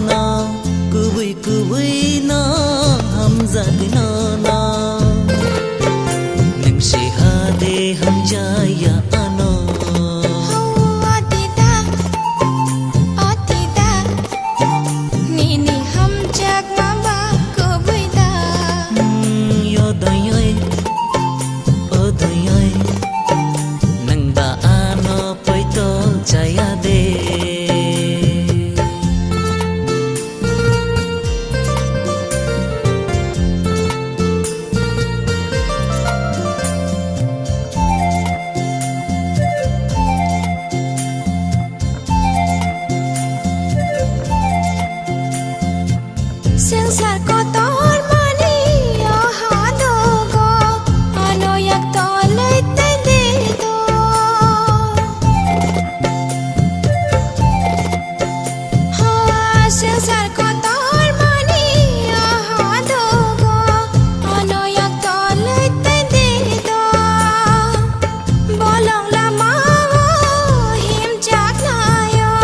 na kubui na hamzadi na ning se ha de ham jaya ano nini ham jak mama kubui da yo dayoi o dayoi nang ba ano poito jaya de Sensar kotor mani ahado go ano yak tolai tai de do ha sensar kotor mani ahado go ano yak tolai tai de do bolong lama him jak na yo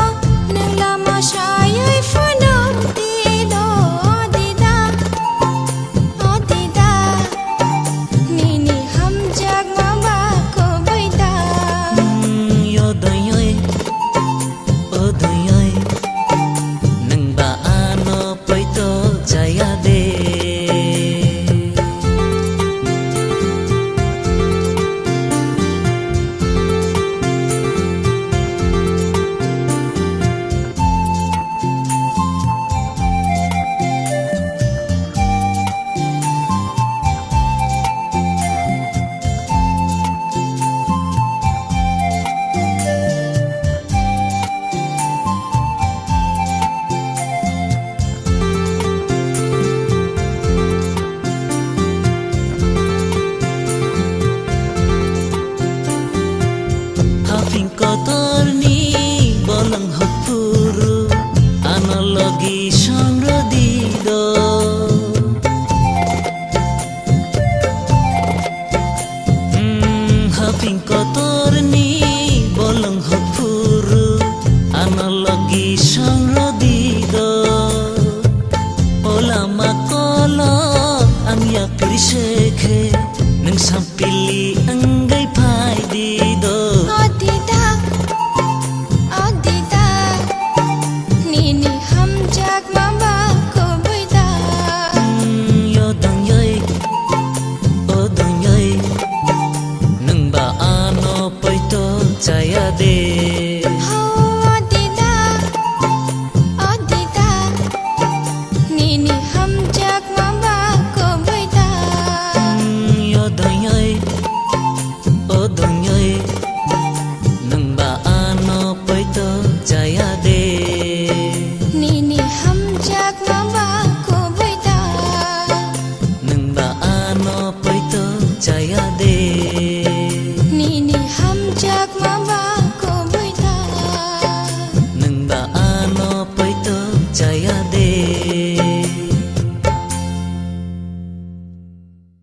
nang lama shayai funam ti do nini ham jag mama kubui da yo dayoi o dayoi nang ba ano poito jaya de hafing kotor ni bolang hapuru analogi songrodi